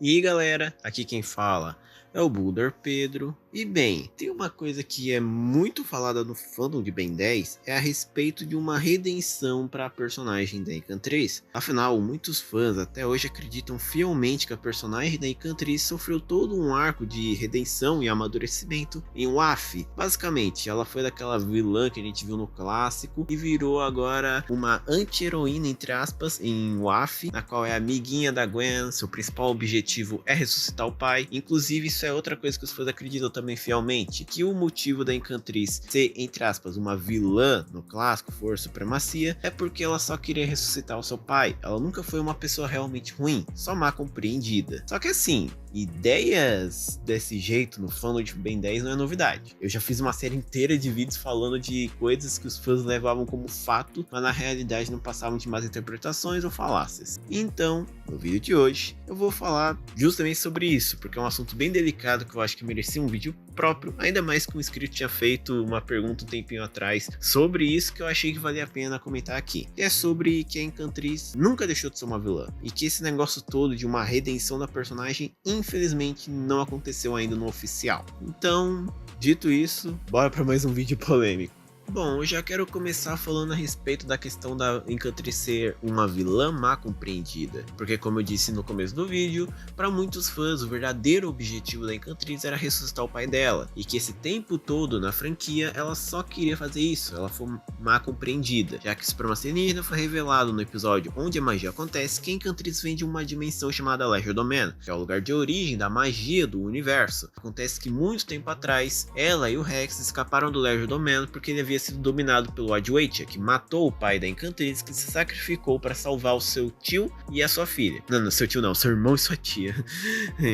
E aí galera, aqui quem fala é o Boulder Pedro. E bem, tem uma coisa que é muito falada no fandom de Ben 10, é a respeito de uma redenção para a personagem da Encantriz. Afinal, muitos fãs até hoje acreditam fielmente que a personagem da Encantriz sofreu todo um arco de redenção e amadurecimento em WAF. Basicamente, ela foi daquela vilã que a gente viu no clássico e virou agora uma anti-heroína, entre aspas, em WAF, na qual é amiguinha da Gwen, seu principal objetivo é ressuscitar o pai. Inclusive, isso é outra coisa que os fãs acreditam também fielmente, que o motivo da Encantriz ser, entre aspas, uma vilã no clássico For Supremacia, é porque ela só queria ressuscitar o seu pai. Ela nunca foi uma pessoa realmente ruim, só má compreendida. Só que assim, ideias desse jeito no fandom de Ben 10 não é novidade. Eu já fiz uma série inteira de vídeos falando de coisas que os fãs levavam como fato, mas na realidade não passavam de más interpretações ou falácias. Então, no vídeo de hoje, eu vou falar justamente sobre isso, porque é um assunto bem delicado que eu acho que merecia um vídeo próprio, ainda mais que um inscrito tinha feito uma pergunta um tempinho atrás sobre isso, que eu achei que valia a pena comentar aqui. E é sobre que a Encantriz nunca deixou de ser uma vilã, e que esse negócio todo de uma redenção da personagem infelizmente não aconteceu ainda no oficial. Então, dito isso, bora para mais um vídeo polêmico. Bom, eu já quero começar falando a respeito da questão da Encantriz ser uma vilã má compreendida, porque como eu disse no começo do vídeo, para muitos fãs o verdadeiro objetivo da Encantriz era ressuscitar o pai dela, e que esse tempo todo na franquia ela só queria fazer isso, ela foi má compreendida, já que o Supremacia Alienígena foi revelado no episódio onde a magia acontece que a Encantriz vem de uma dimensão chamada Legerdemain, que é o lugar de origem da magia do universo. Acontece que muito tempo atrás, ela e o Rex escaparam do Legerdemain porque ele havia sido dominado pelo Adwaita, que matou o pai da Encantriz, que se sacrificou para salvar o seu tio e a sua filha. Não, seu tio não, seu irmão e sua tia.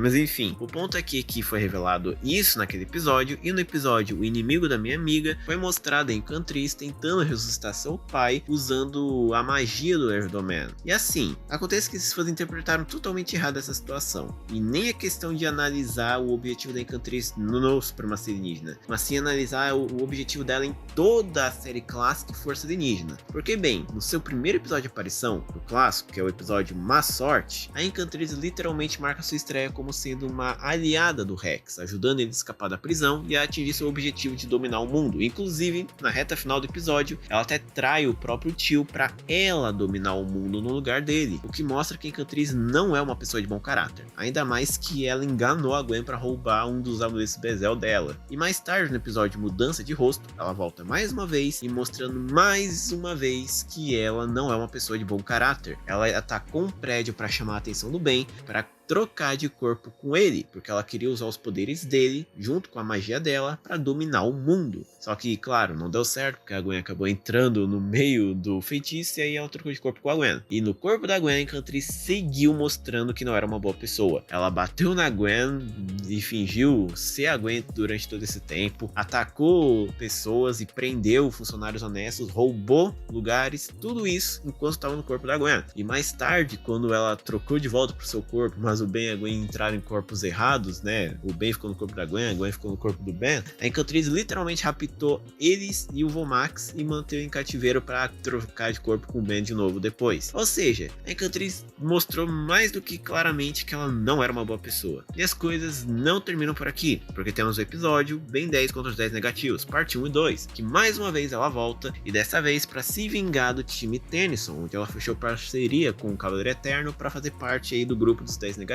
Mas enfim, o ponto aqui é que foi revelado isso naquele episódio, e no episódio O Inimigo da Minha Amiga, foi mostrada a Encantriz tentando ressuscitar seu pai usando a magia do Legerdemain. E assim, acontece que esses fãs interpretaram totalmente errado essa situação, e nem é questão de analisar o objetivo da Encantriz no Supremacia Alienígena, mas sim analisar o objetivo dela em toda a série clássica e Força Alienígena. Porque bem, no seu primeiro episódio de aparição, no clássico, que é o episódio Má Sorte, a Encantriz literalmente marca sua estreia como sendo uma aliada do Rex, ajudando ele a escapar da prisão e a atingir seu objetivo de dominar o mundo. Inclusive, na reta final do episódio, ela até trai o próprio tio para ela dominar o mundo no lugar dele, o que mostra que a Encantriz não é uma pessoa de bom caráter, ainda mais que ela enganou a Gwen para roubar um dos amuletos Bezel dela. E mais tarde no episódio Mudança de Rosto, ela volta mais uma vez e mostrando mais uma vez que ela não é uma pessoa de bom caráter. Ela atacou um prédio para chamar a atenção do Ben, para trocar de corpo com ele, porque ela queria usar os poderes dele, junto com a magia dela, para dominar o mundo. Só que, claro, não deu certo, porque a Gwen acabou entrando no meio do feitiço e aí ela trocou de corpo com a Gwen. E no corpo da Gwen, a Encantriz seguiu mostrando que não era uma boa pessoa. Ela bateu na Gwen e fingiu ser a Gwen durante todo esse tempo, atacou pessoas e prendeu funcionários honestos, roubou lugares, tudo isso enquanto estava no corpo da Gwen. E mais tarde, quando ela trocou de volta pro seu corpo, mas o Ben e a Gwen entraram em corpos errados, né? O Ben ficou no corpo da Gwen, a Gwen ficou no corpo do Ben. A Encantriz literalmente raptou eles e o Vomax e manteve em cativeiro para trocar de corpo com o Ben de novo depois. Ou seja, a Encantriz mostrou mais do que claramente que ela não era uma boa pessoa. E as coisas não terminam por aqui, porque temos o episódio Ben 10 contra os 10 negativos, parte 1 e 2, que mais uma vez ela volta, e dessa vez para se vingar do time Tennyson, onde ela fechou parceria com o Cavaleiro Eterno para fazer parte aí do grupo dos 10 negativos.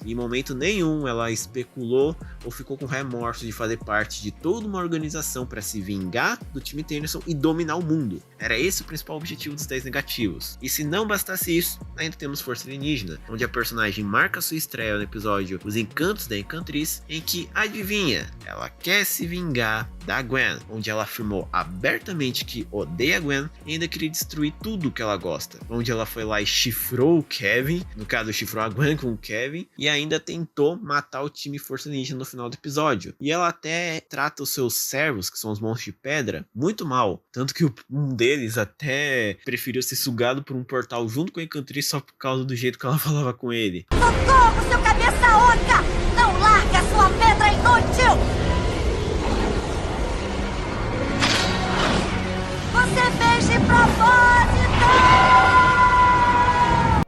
E em momento nenhum ela especulou ou ficou com remorso de fazer parte de toda uma organização para se vingar do time Tennyson e dominar o mundo. Era esse o principal objetivo dos 10 negativos. E se não bastasse isso, ainda temos Força Alienígena, onde a personagem marca sua estreia no episódio Os Encantos da Encantriz, em que, adivinha, ela quer se vingar da Gwen, onde ela afirmou abertamente que odeia a Gwen e ainda queria destruir tudo que ela gosta, onde ela foi lá e chifrou o Kevin, no caso chifrou a Gwen com o Kevin, e ainda tentou matar o time Força Alienígena no final do episódio. E ela até trata os seus servos, que são os monstros de pedra, muito mal, tanto que um deles até preferiu ser sugado por um portal junto com a Encantriz só por causa do jeito que ela falava com ele. Socorro, seu cabeça oca! Não larga a sua pedra inútil! Você fez de propósito!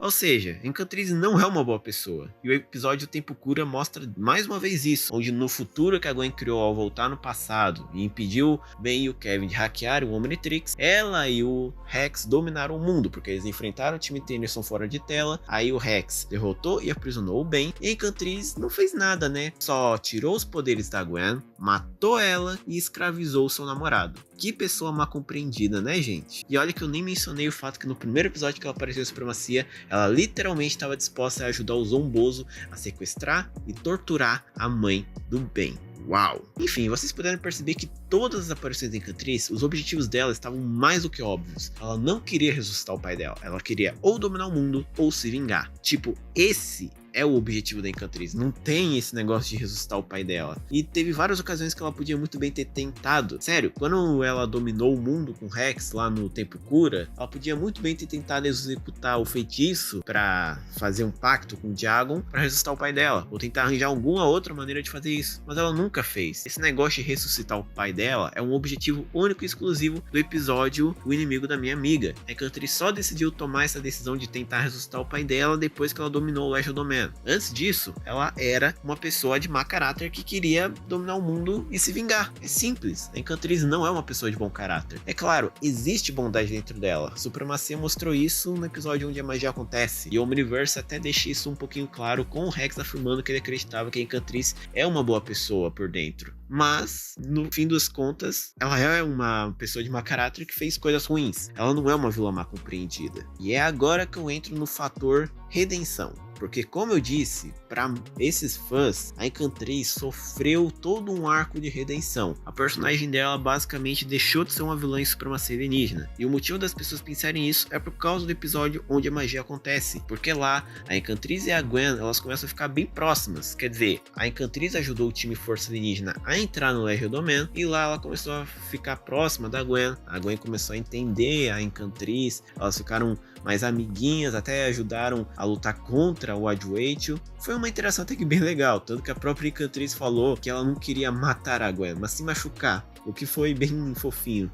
Ou seja, a Encantriz não é uma boa pessoa. E o episódio Tempo Cura mostra mais uma vez isso, onde no futuro que a Gwen criou ao voltar no passado e impediu Ben e o Kevin de hackear o Omnitrix, ela e o Rex dominaram o mundo, porque eles enfrentaram o time Tennyson fora de tela, aí o Rex derrotou e aprisionou o Ben, e a Encantriz não fez nada, né? Só tirou os poderes da Gwen, matou ela e escravizou seu namorado. Que pessoa mal compreendida, né, gente? E olha que eu nem mencionei o fato que no primeiro episódio que ela apareceu em Supremacia, ela literalmente estava disposta a ajudar o Zombozo a sequestrar e torturar a mãe do Ben. Uau! Enfim, vocês puderam perceber que todas as aparições da Encantriz, os objetivos dela estavam mais do que óbvios. Ela não queria ressuscitar o pai dela, ela queria ou dominar o mundo ou se vingar. Tipo, esse é o objetivo da Encantriz, não tem esse negócio de ressuscitar o pai dela. E teve várias ocasiões que ela podia muito bem ter tentado. Sério, quando ela dominou o mundo com Rex lá no Tempo Cura, ela podia muito bem ter tentado executar o feitiço pra fazer um pacto com o Diagon pra ressuscitar o pai dela, ou tentar arranjar alguma outra maneira de fazer isso, mas ela nunca fez. Esse negócio de ressuscitar o pai dela é um objetivo único e exclusivo do episódio O Inimigo da Minha Amiga. A Encantriz só decidiu tomar essa decisão de tentar ressuscitar o pai dela depois que ela dominou o Legiodoman. Antes disso, ela era uma pessoa de má caráter que queria dominar o mundo e se vingar. É simples. A Encantriz não é uma pessoa de bom caráter. É claro, existe bondade dentro dela. A Supremacia mostrou isso no episódio onde a magia acontece. E o Omniverse até deixa isso um pouquinho claro, com o Rex afirmando que ele acreditava que a Encantriz é uma boa pessoa por dentro. Mas, no fim das contas, ela é uma pessoa de má caráter que fez coisas ruins. Ela não é uma vilã má compreendida. E é agora que eu entro no fator redenção. Porque, como eu disse, para esses fãs, a Encantriz sofreu todo um arco de redenção. A personagem dela basicamente deixou de ser uma vilã em Supremacia Alienígena. E o motivo das pessoas pensarem isso é por causa do episódio onde a magia acontece. Porque lá, a Encantriz e a Gwen, elas começam a ficar bem próximas. Quer dizer, a Encantriz ajudou o time Força Alienígena a entrar no Legiodoman. E lá ela começou a ficar próxima da Gwen. A Gwen começou a entender a Encantriz. Elas ficaram mais amiguinhas, até ajudaram a lutar contra o Adwaitio. Foi uma interação até que bem legal, tanto que a própria Encantriz falou que ela não queria matar a Gwen, mas sim machucar, o que foi bem fofinho.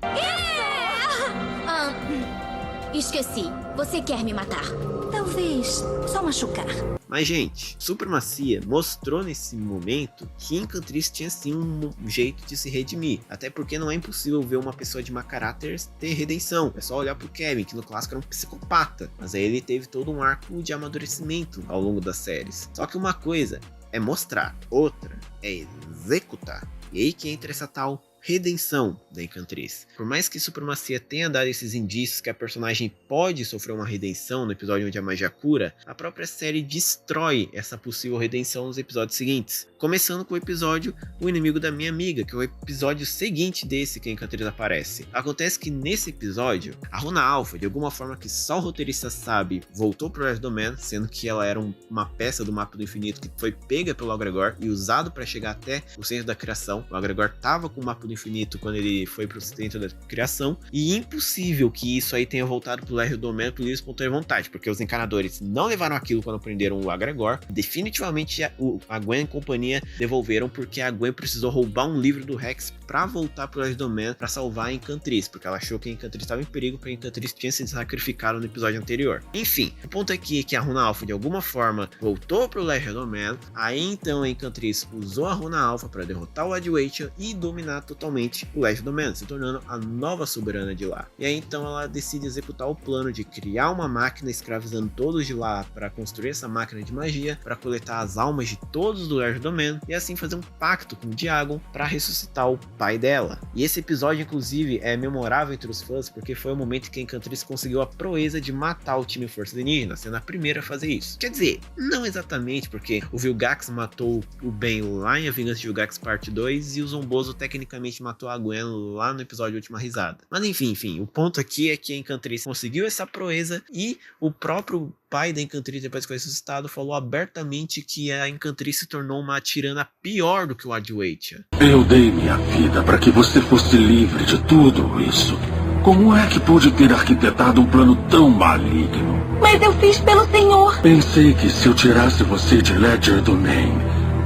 Esqueci, você quer me matar? Talvez só machucar. Mas, gente, Supremacia mostrou nesse momento que Encantriz tinha sim um jeito de se redimir. Até porque não é impossível ver uma pessoa de má caráter ter redenção. É só olhar pro Kevin, que no clássico era um psicopata. Mas aí ele teve todo um arco de amadurecimento ao longo das séries. Só que uma coisa é mostrar, outra é executar. E aí que entra essa tal redenção da Encantriz. Por mais que Supremacia tenha dado esses indícios que a personagem pode sofrer uma redenção no episódio onde a magia cura, a própria série destrói essa possível redenção nos episódios seguintes. Começando com o episódio O Inimigo da Minha Amiga, que é o episódio seguinte desse que a Encantriz aparece. Acontece que nesse episódio, a Runa Alpha, de alguma forma que só o roteirista sabe, voltou pro Legiodoman, sendo que ela era uma peça do Mapa do Infinito que foi pega pelo Agregor e usado para chegar até o centro da criação. O Agregor tava com o Mapa do Infinito quando ele foi pro centro da criação, e impossível que isso aí tenha voltado pro Legiodoman por livre e espontânea vontade, porque os encanadores não levaram aquilo quando prenderam o Agregor. Definitivamente a Gwen e companhia devolveram, porque a Gwen precisou roubar um livro do Rex pra voltar pro Legiodoman pra salvar a Encantriz, porque ela achou que a Encantriz estava em perigo, porque a Encantriz tinha sido sacrificada no episódio anterior. Enfim, o ponto aqui é que a Runa Alpha de alguma forma voltou pro Legiodoman. Aí então a Encantriz usou a Runa Alpha para derrotar o Adwaitio e dominar totalmente o Legiodoman, se tornando a nova soberana de lá. E aí então ela decide executar o plano de criar uma máquina, escravizando todos de lá para construir essa máquina de magia, para coletar as almas de todos do Legiodoman e assim fazer um pacto com o Diagon para ressuscitar o pai dela. E esse episódio inclusive é memorável entre os fãs, porque foi o momento que a Encantriz conseguiu a proeza de matar o time Força Alienígena, sendo a primeira a fazer isso. Quer dizer, não exatamente, porque o Vilgax matou o Ben lá em A Vingança de Vilgax parte 2 e o Zombozo tecnicamente matou a Gwen lá no episódio Última Risada. Mas enfim, o ponto aqui é que a Encantriz conseguiu essa proeza e o próprio pai da Encantriz, depois que foi ressuscitado, falou abertamente que a Encantriz se tornou uma tirana pior do que o Adwaitio. Eu dei minha vida para que você fosse livre de tudo isso. Como é que pude ter arquitetado um plano tão maligno? Mas eu fiz pelo senhor. Pensei que se eu tirasse você de Legiodoman,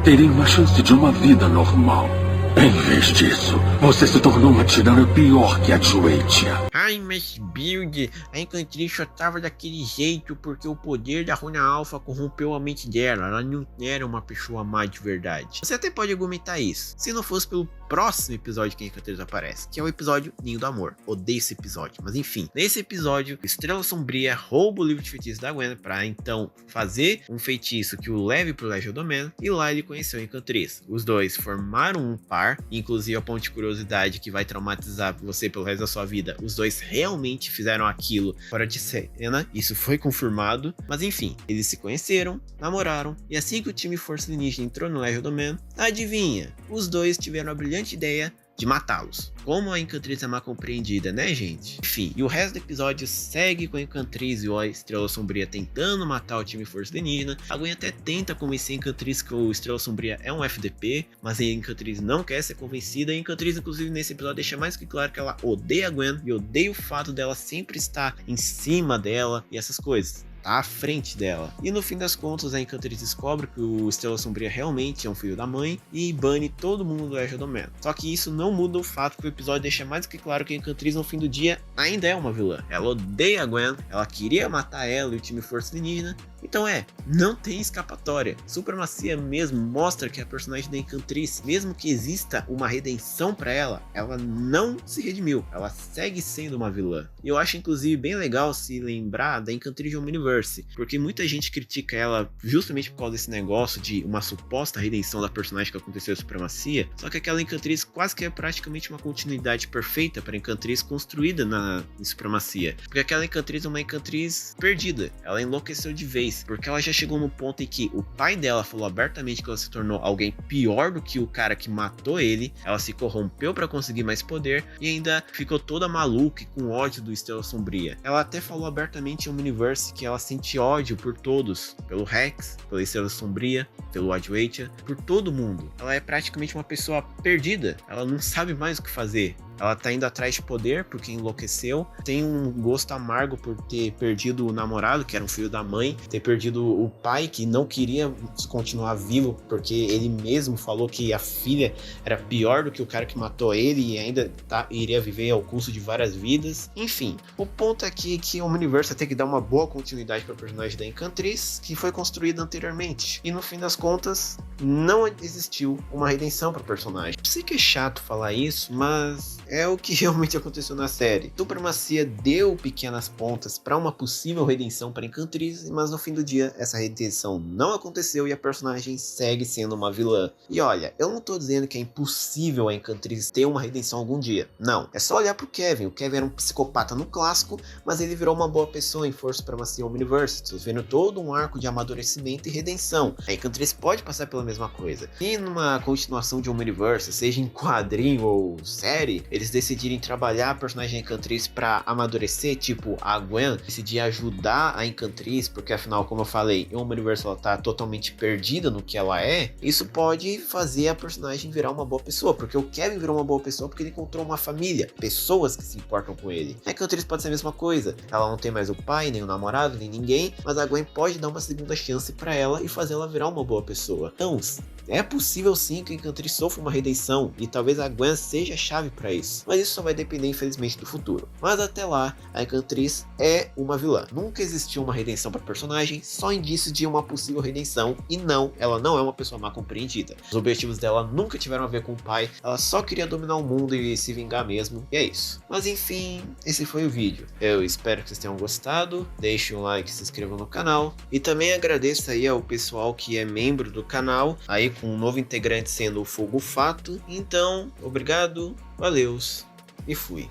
teria uma chance de uma vida normal. Em vez disso, você se tornou uma tirana pior que a Joetia. Ai, mas Build, a Encantriz só tava daquele jeito porque o poder da Runa Alpha corrompeu a mente dela. Ela não era uma pessoa má de verdade. Você até pode argumentar isso, se não fosse pelo próximo episódio que a Encantriz aparece, que é o episódio Ninho do Amor. Odeio esse episódio, mas enfim. Nesse episódio, Estrela Sombria rouba o livro de feitiços da Gwen pra então fazer um feitiço que o leve pro Legiodoman, e lá ele conheceu a Encantriz. Os dois formaram um par, inclusive a ponte de curiosidade que vai traumatizar você pelo resto da sua vida. Os dois realmente fizeram aquilo fora de cena, isso foi confirmado, mas enfim, eles se conheceram, namoraram, e assim que o time Força Alienígena entrou no Legiodoman, adivinha, os dois tiveram a brilhante ideia de matá-los. Como a Encantriz é mal compreendida, né, gente? Enfim, e o resto do episódio segue com a Encantriz e a Estrela Sombria tentando matar o time Força Alienígena. A Gwen até tenta convencer a Encantriz que o Estrela Sombria é um FDP, mas a Encantriz não quer ser convencida. A Encantriz, inclusive, nesse episódio deixa mais que claro que ela odeia a Gwen e odeia o fato dela sempre estar em cima dela e essas coisas. Tá à frente dela. E no fim das contas, a Encantriz descobre que o Estrela Sombria realmente é um filho da mãe e bane todo mundo do Legiodoman. Só que isso não muda o fato que o episódio deixa mais do que claro que a Encantriz no fim do dia ainda é uma vilã. Ela odeia a Gwen, ela queria matar ela e o time Força Alienígena. Então não tem escapatória. Supremacia mesmo mostra que a personagem da Encantriz, mesmo que exista uma redenção pra ela, ela não se redimiu. Ela segue sendo uma vilã. E eu acho inclusive bem legal se lembrar da Encantriz de Omniverse, porque muita gente critica ela justamente por causa desse negócio de uma suposta redenção da personagem que aconteceu em Supremacia. Só que aquela Encantriz quase que é praticamente uma continuidade perfeita para a Encantriz construída em Supremacia. Porque aquela Encantriz é uma Encantriz perdida. Ela enlouqueceu de vez. Porque ela já chegou no ponto em que o pai dela falou abertamente que ela se tornou alguém pior do que o cara que matou ele. Ela se corrompeu para conseguir mais poder e ainda ficou toda maluca e com ódio do Estrela Sombria. Ela até falou abertamente em Omniverse que ela sente ódio por todos, pelo Rex, pela Estrela Sombria, pelo Adwaita, por todo mundo. Ela é praticamente uma pessoa perdida. Ela não sabe mais o que fazer. Ela tá indo atrás de poder porque enlouqueceu. Tem um gosto amargo por ter perdido o namorado, que era um filho da mãe. Ter perdido o pai, que não queria continuar vivo, porque ele mesmo falou que a filha era pior do que o cara que matou ele e ainda iria viver ao custo de várias vidas. Enfim, o ponto aqui é que o universo tem que dar uma boa continuidade para o personagem da Encantriz, que foi construída anteriormente. E no fim das contas, não existiu uma redenção para o personagem. Eu sei que é chato falar isso, mas é o que realmente aconteceu na série. Supremacia deu pequenas pontas para uma possível redenção para Encantriz, mas no fim do dia essa redenção não aconteceu e a personagem segue sendo uma vilã. E olha, eu não tô dizendo que é impossível a Encantriz ter uma redenção algum dia. Não, é só olhar pro Kevin. O Kevin era um psicopata no clássico, mas ele virou uma boa pessoa em Força Supremacia Omniverse, vendo todo um arco de amadurecimento e redenção. A Encantriz pode passar pela mesma coisa. E numa continuação de Omniverse, seja em quadrinho ou série, eles decidirem trabalhar a personagem Encantriz pra amadurecer, tipo a Gwen decidir ajudar a Encantriz, porque afinal, como eu falei, em Omniverse ela tá totalmente perdida no que ela é, isso pode fazer a personagem virar uma boa pessoa, porque o Kevin virou uma boa pessoa porque ele encontrou uma família, pessoas que se importam com ele. A Encantriz pode ser a mesma coisa, ela não tem mais o pai, nem o namorado, nem ninguém, mas a Gwen pode dar uma segunda chance pra ela e fazer ela virar uma boa pessoa. Então, é possível sim que a Encantriz sofra uma redenção e talvez a Gwen seja a chave para isso, mas isso só vai depender infelizmente do futuro. Mas até lá, a Encantriz é uma vilã. Nunca existiu uma redenção para personagem, só indício de uma possível redenção e não, ela não é uma pessoa mal compreendida. Os objetivos dela nunca tiveram a ver com o pai, ela só queria dominar o mundo e se vingar mesmo, e é isso. Mas enfim, esse foi o vídeo. Eu espero que vocês tenham gostado, deixem um like, se inscrevam no canal e também agradeço aí ao pessoal que é membro do canal, aí com um novo integrante sendo o Fogo Fato. Então, obrigado, valeus e fui.